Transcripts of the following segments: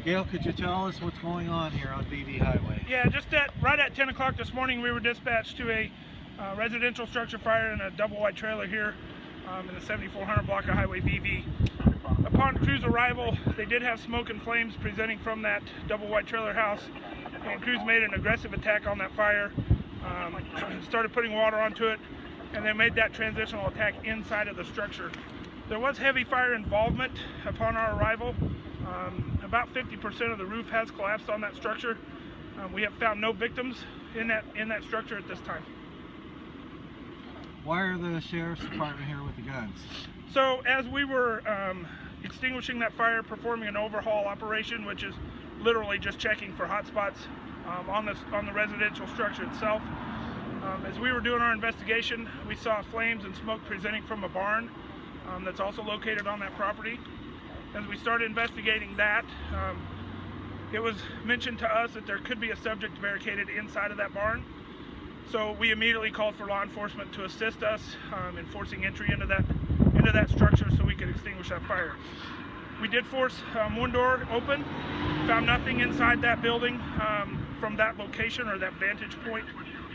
Gale, could you tell us what's going on here on BV Highway? Yeah, just right at 10 o'clock this morning, we were dispatched to a residential structure fire in a double wide trailer here in the 7400 block of Highway BV. Upon crew's arrival, they did have smoke and flames presenting from that double wide trailer house, and crews made an aggressive attack on that fire, started putting water onto it, and then made that transitional attack inside of the structure. There was heavy fire involvement upon our arrival. About 50% of the roof has collapsed on that structure. We have found no victims in that structure at this time. Why are the sheriff's department here with the guns? So as we were extinguishing that fire, performing an overhaul operation, which is literally just checking for hot spots on the residential structure itself, as we were doing our investigation, we saw flames and smoke presenting from a barn that's also located on that property. As we started investigating that, it was mentioned to us that there could be a subject barricaded inside of that barn. So we immediately called for law enforcement to assist us in forcing entry into that structure so we could extinguish that fire. We did force one door open, found nothing inside that building from that location or that vantage point.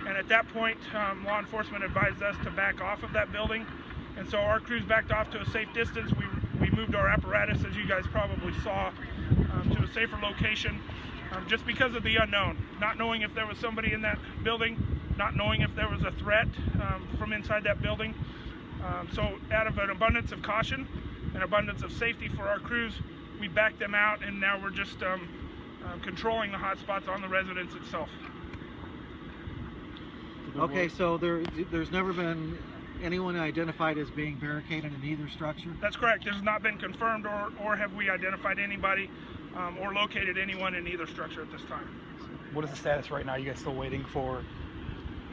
And at that point, law enforcement advised us to back off of that building. And so our crews backed off to a safe distance. We moved our apparatus, as you guys probably saw, to a safer location just because of the unknown. Not knowing if there was somebody in that building, not knowing if there was a threat from inside that building. So out of an abundance of caution and abundance of safety for our crews, we backed them out, and now we're just controlling the hot spots on the residence itself. Okay, so there's never been anyone identified as being barricaded in either structure? That's correct. It has not been confirmed, or have we identified anybody or located anyone in either structure at this time. What is the status right now? Are you guys still waiting for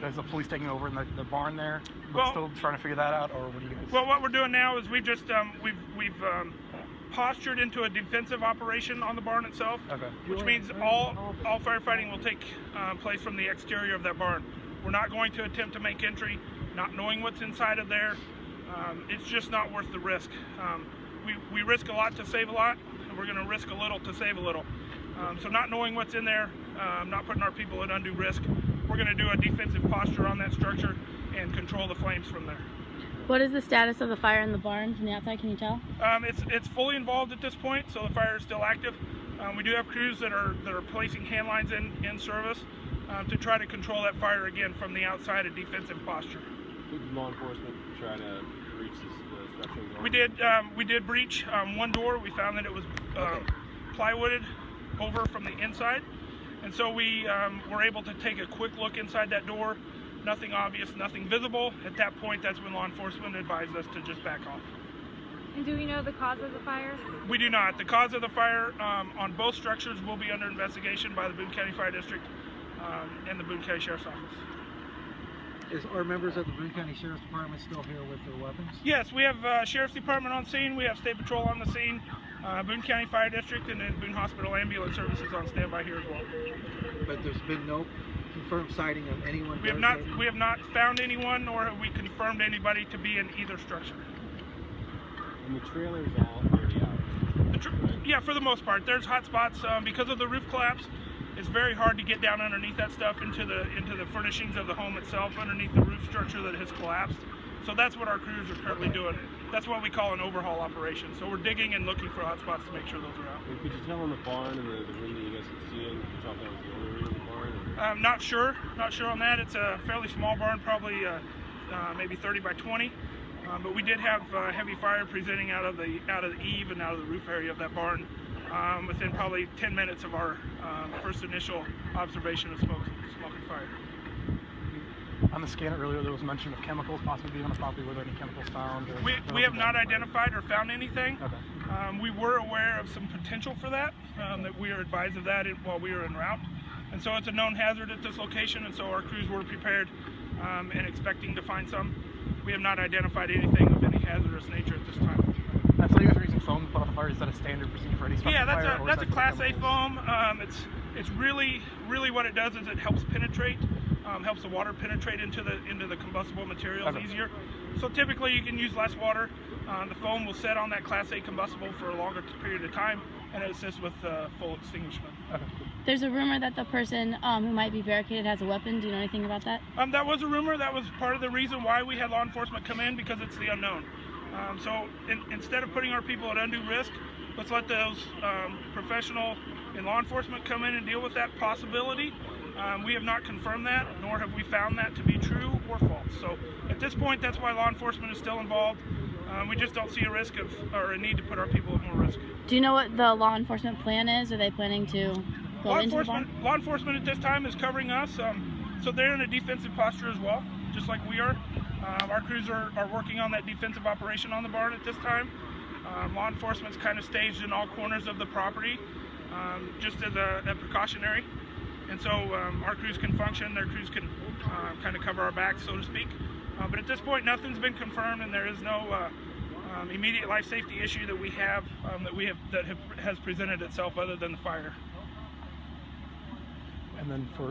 the police taking over in the barn there? Well, still trying to figure that out, or what do you guys? Well, what we're doing now is we've just we've postured into a defensive operation on the barn itself, okay, which means all firefighting will take place from the exterior of that barn. We're not going to attempt to make entry, not knowing what's inside of there. It's just not worth the risk. We risk a lot to save a lot, and we're going to risk a little to save a little. So not knowing what's in there, not putting our people at undue risk, we're going to do a defensive posture on that structure and control the flames from there. What is the status of the fire in the barn from the outside, can you tell? It's fully involved at this point, so the fire is still active. We do have crews that are placing hand lines in service to try to control that fire again from the outside, a defensive posture. Did law enforcement try to breach the structure? We did breach one door. We found that it was plywooded over from the inside, and so we were able to take a quick look inside that door. Nothing obvious, nothing visible. At that point, that's when law enforcement advised us to just back off. And do we know the cause of the fire? We do not. The cause of the fire on both structures will be under investigation by the Boone County Fire District and the Boone County Sheriff's Office. Are members of the Boone County Sheriff's Department still here with their weapons? Yes, we have Sheriff's Department on scene. We have State Patrol on the scene, Boone County Fire District, and then Boone Hospital Ambulance Services on standby here as well. But there's been no confirmed sighting of anyone? We have not found anyone, nor have we confirmed anybody to be in either structure. And the trailer's all already out? Yeah, for the most part. There's hot spots because of the roof collapse. It's very hard to get down underneath that stuff into the furnishings of the home itself, underneath the roof structure that has collapsed. So that's what our crews are currently doing. That's what we call an overhaul operation. So we're digging and looking for hot spots to make sure those are out. And could you tell on the barn and the room that you guys could see in, could you tell if that was the only room in the barn? Or? Not sure on that. It's a fairly small barn, probably maybe 30 by 20. But we did have heavy fire presenting out of the eave and out of the roof area of that barn within probably 10 minutes of our first initial observation of smoke and fire. On the scan earlier, there was mention of chemicals possibly being on the property. Were there any chemicals found? We have not identified or found anything. Okay. We were aware of some potential for that we are advised of that while we were en route. And so it's a known hazard at this location, and so our crews were prepared and expecting to find some. We have not identified anything of any hazardous nature at this time. And so you guys are using foam to put out the fire. Is that a standard procedure for any structure fire? Yeah, that's a Class A foam. It's really what it does is it helps penetrate, helps the water penetrate into the combustible materials easier. So typically you can use less water. The foam will set on that Class A combustible for a longer period of time, and it assists with full extinguishment. There's a rumor that the person who might be barricaded has a weapon. Do you know anything about that? That was a rumor. That was part of the reason why we had law enforcement come in, because it's the unknown. Instead of putting our people at undue risk, let's let those professional in law enforcement come in and deal with that possibility. We have not confirmed that, nor have we found that to be true or false. So at this point, that's why law enforcement is still involved. We just don't see a risk or a need to put our people at more risk. Do you know what the law enforcement plan is? Are they planning to go into the barn? Law enforcement at this time is covering us, so they're in a defensive posture as well, just like we are. Our crews are working on that defensive operation on the barn at this time. Law enforcement's kind of staged in all corners of the property, just as a precautionary. And so our crews can function, their crews can kind of cover our backs, so to speak. But at this point, nothing's been confirmed, and there is no immediate life safety issue that we have has presented itself other than the fire. And then for